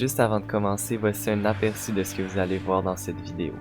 Juste avant de commencer, voici un aperçu de ce que vous allez voir dans cette vidéo.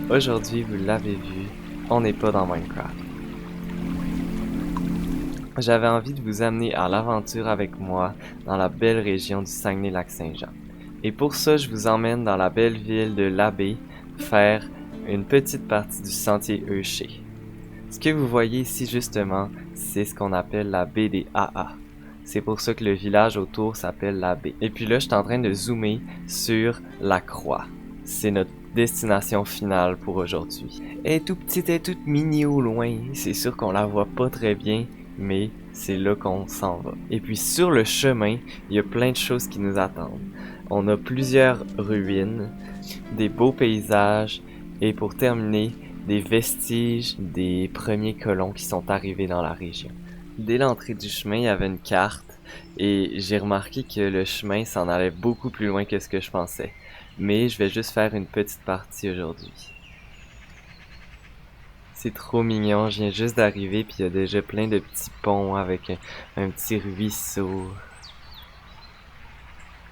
Aujourd'hui, vous l'avez vu, on n'est pas dans Minecraft. J'avais envie de vous amener à l'aventure avec moi dans la belle région du Saguenay-Lac-Saint-Jean. Et pour ça, je vous emmène dans la belle ville de l'Abbé faire une petite partie du sentier Eucher. Ce que vous voyez ici justement, c'est ce qu'on appelle la baie des AA. C'est pour ça que le village autour s'appelle la baie. Et puis là, je suis en train de zoomer sur la croix. C'est notre destination finale pour aujourd'hui. Elle est tout petite, elle est toute mini au loin. C'est sûr qu'on la voit pas très bien, mais c'est là qu'on s'en va. Et puis sur le chemin, il y a plein de choses qui nous attendent. On a plusieurs ruines, des beaux paysages, et pour terminer, des vestiges des premiers colons qui sont arrivés dans la région. Dès l'entrée du chemin, il y avait une carte et j'ai remarqué que le chemin s'en allait beaucoup plus loin que ce que je pensais. Mais je vais juste faire une petite partie aujourd'hui. C'est trop mignon, je viens juste d'arriver puis il y a déjà plein de petits ponts avec un petit ruisseau.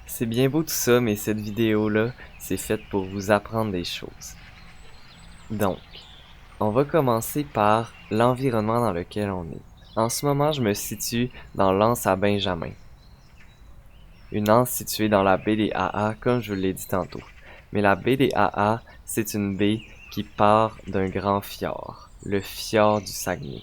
C'est bien beau tout ça, mais cette vidéo-là, c'est faite pour vous apprendre des choses. Donc, on va commencer par l'environnement dans lequel on est. En ce moment, je me situe dans l'anse à Benjamin. Une anse située dans la baie des AA, comme je vous l'ai dit tantôt. Mais la baie des AA, c'est une baie qui part d'un grand fjord, le fjord du Saguenay.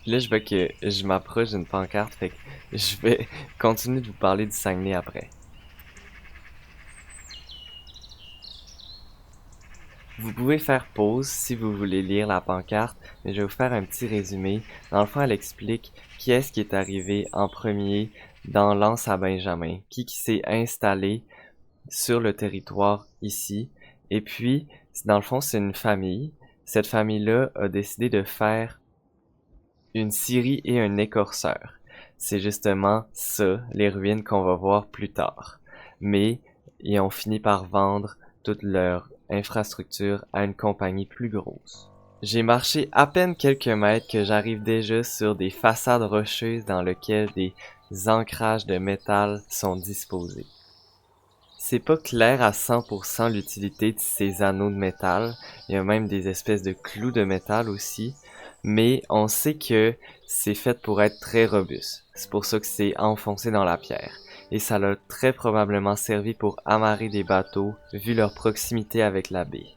Là, je vois que je m'approche d'une pancarte, fait que je vais continuer de vous parler du Saguenay après. Vous pouvez faire pause si vous voulez lire la pancarte, mais je vais vous faire un petit résumé. Dans le fond, elle explique qui est-ce qui est arrivé en premier dans l'anse à Benjamin, qui s'est installé sur le territoire ici. Et puis, dans le fond, c'est une famille. Cette famille-là a décidé de faire une scierie et un écorceur. C'est justement ça, les ruines qu'on va voir plus tard. Mais ils ont fini par vendre toute leur infrastructure à une compagnie plus grosse. J'ai marché à peine quelques mètres que j'arrive déjà sur des façades rocheuses dans lesquelles des ancrages de métal sont disposés. C'est pas clair à 100% l'utilité de ces anneaux de métal, il y a même des espèces de clous de métal aussi, mais on sait que c'est fait pour être très robuste. C'est pour ça que c'est enfoncé dans la pierre. Et ça l'a très probablement servi pour amarrer des bateaux, vu leur proximité avec la baie.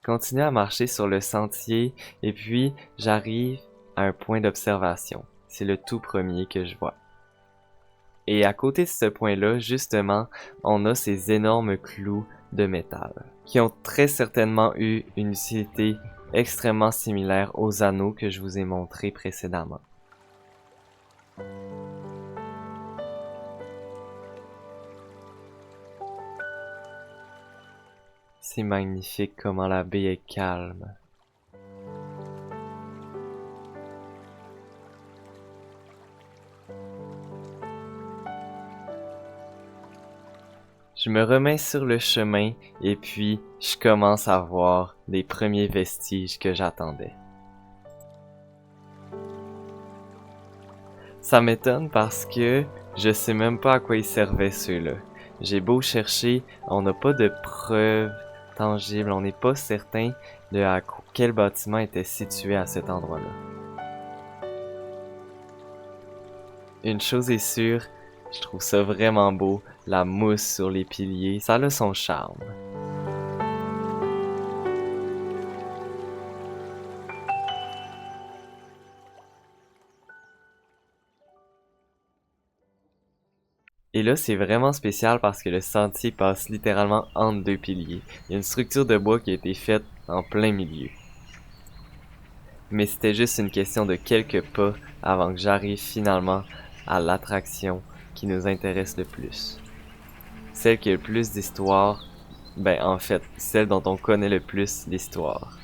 Continue à marcher sur le sentier, et puis j'arrive à un point d'observation. C'est le tout premier que je vois. Et à côté de ce point-là, justement, on a ces énormes clous de métal, qui ont très certainement eu une utilité extrêmement similaire aux anneaux que je vous ai montrés précédemment. C'est magnifique comment la baie est calme. Je me remets sur le chemin et puis je commence à voir les premiers vestiges que j'attendais. Ça m'étonne parce que je sais même pas à quoi ils servaient ceux-là. J'ai beau chercher, on n'a pas de preuves tangibles, on n'est pas certain de quel bâtiment était situé à cet endroit-là. Une chose est sûre, je trouve ça vraiment beau, la mousse sur les piliers, ça a son charme. Et là, c'est vraiment spécial parce que le sentier passe littéralement entre deux piliers. Il y a une structure de bois qui a été faite en plein milieu. Mais c'était juste une question de quelques pas avant que j'arrive finalement à l'attraction qui nous intéresse le plus. Celle qui a le plus d'histoire, ben en fait, celle dont on connaît le plus l'histoire.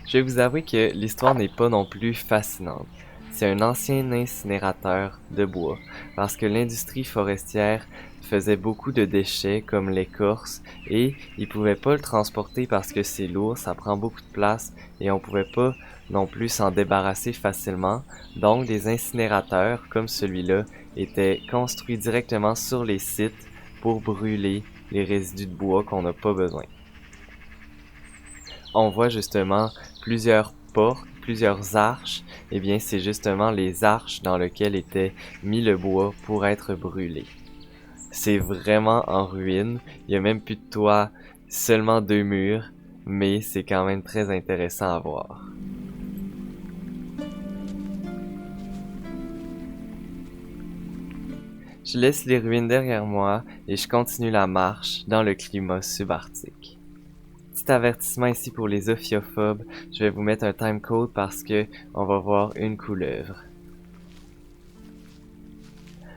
Je vais vous avouer que l'histoire n'est pas non plus fascinante. C'est un ancien incinérateur de bois, parce que l'industrie forestière faisait beaucoup de déchets comme l'écorce, et ils pouvaient pas le transporter parce que c'est lourd, ça prend beaucoup de place, et on pouvait pas non plus s'en débarrasser facilement. Donc des incinérateurs comme celui-là étaient construits directement sur les sites pour brûler les résidus de bois qu'on n'a pas besoin. On voit justement plusieurs portes, plusieurs arches. Eh bien, c'est justement les arches dans lesquelles était mis le bois pour être brûlé. C'est vraiment en ruine. Il y a même plus de toit, seulement 2 murs, mais c'est quand même très intéressant à voir. Je laisse les ruines derrière moi et je continue la marche dans le climat subarctique. Petit avertissement ici pour les ophiophobes, je vais vous mettre un timecode parce que on va voir une couleuvre.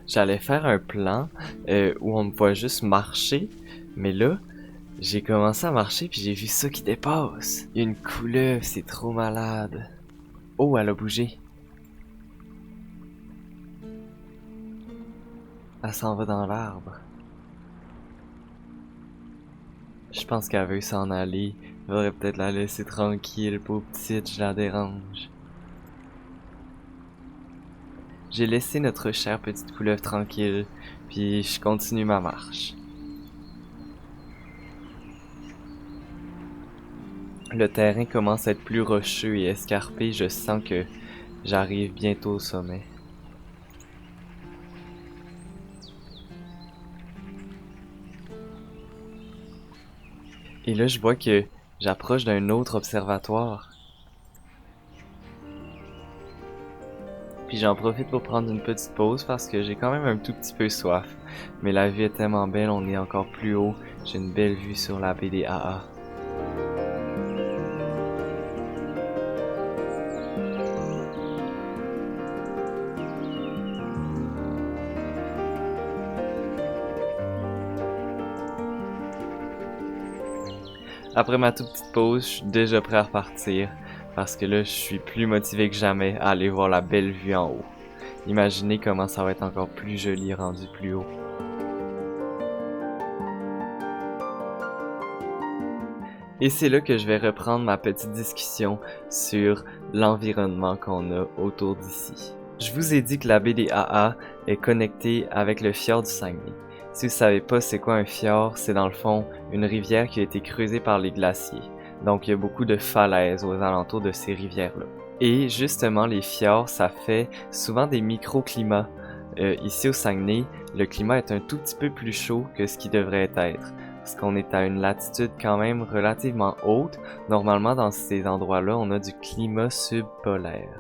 J'allais faire un plan où on me voit juste marcher, mais là, j'ai commencé à marcher puis j'ai vu ça qui dépasse. Une couleuvre, c'est trop malade. Oh, elle a bougé. Elle s'en va dans l'arbre. Je pense qu'elle veut s'en aller. Faudrait peut-être la laisser tranquille, pauvre petite, je la dérange. J'ai laissé notre chère petite couleuvre tranquille, puis je continue ma marche. Le terrain commence à être plus rocheux et escarpé, je sens que j'arrive bientôt au sommet. Et là, je vois que j'approche d'un autre observatoire. Puis j'en profite pour prendre une petite pause parce que j'ai quand même un tout petit peu soif. Mais la vue est tellement belle, on est encore plus haut. J'ai une belle vue sur la baie des AA. Après ma toute petite pause, je suis déjà prêt à repartir. Parce que là, je suis plus motivé que jamais à aller voir la belle vue en haut. Imaginez comment ça va être encore plus joli rendu plus haut. Et c'est là que je vais reprendre ma petite discussion sur l'environnement qu'on a autour d'ici. Je vous ai dit que la baie des AA est connectée avec le fjord du Saguenay. Si vous savez pas c'est quoi un fjord, c'est dans le fond une rivière qui a été creusée par les glaciers. Donc il y a beaucoup de falaises aux alentours de ces rivières-là. Et justement les fjords, ça fait souvent des microclimats. Ici au Saguenay, le climat est un tout petit peu plus chaud que ce qui devrait être. Parce qu'on est à une latitude quand même relativement haute. Normalement, dans ces endroits-là, on a du climat subpolaire.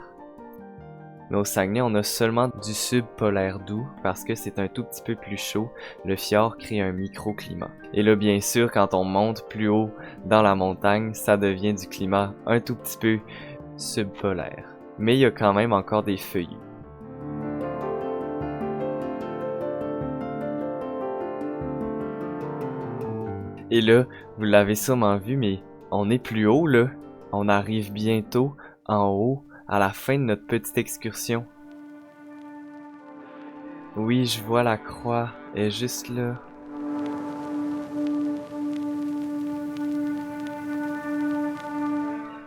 Mais au Saguenay, on a seulement du subpolaire doux parce que c'est un tout petit peu plus chaud. Le fjord crée un microclimat. Et là, bien sûr, quand on monte plus haut dans la montagne, ça devient du climat un tout petit peu subpolaire. Mais il y a quand même encore des feuillus. Et là, vous l'avez sûrement vu, mais on est plus haut là. On arrive bientôt en haut, à la fin de notre petite excursion. Oui, je vois la croix, elle est juste là.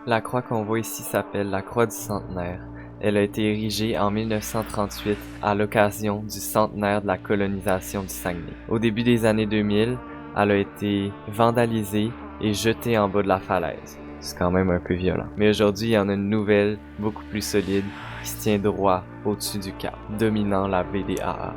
La croix qu'on voit ici s'appelle la croix du centenaire. Elle a été érigée en 1938 à l'occasion du centenaire de la colonisation du Saguenay. Au début des années 2000, elle a été vandalisée et jetée en bas de la falaise. C'est quand même un peu violent. Mais aujourd'hui, il y en a une nouvelle, beaucoup plus solide, qui se tient droit au-dessus du cap, dominant la baie des AA.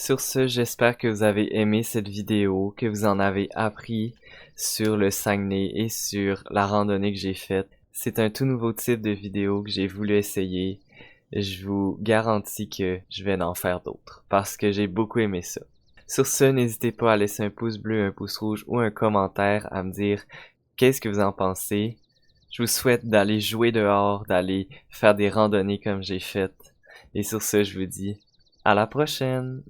Sur ce, j'espère que vous avez aimé cette vidéo, que vous en avez appris sur le Saguenay et sur la randonnée que j'ai faite. C'est un tout nouveau type de vidéo que j'ai voulu essayer. Je vous garantis que je vais en faire d'autres parce que j'ai beaucoup aimé ça. Sur ce, n'hésitez pas à laisser un pouce bleu, un pouce rouge ou un commentaire à me dire qu'est-ce que vous en pensez. Je vous souhaite d'aller jouer dehors, d'aller faire des randonnées comme j'ai fait. Et sur ce, je vous dis à la prochaine!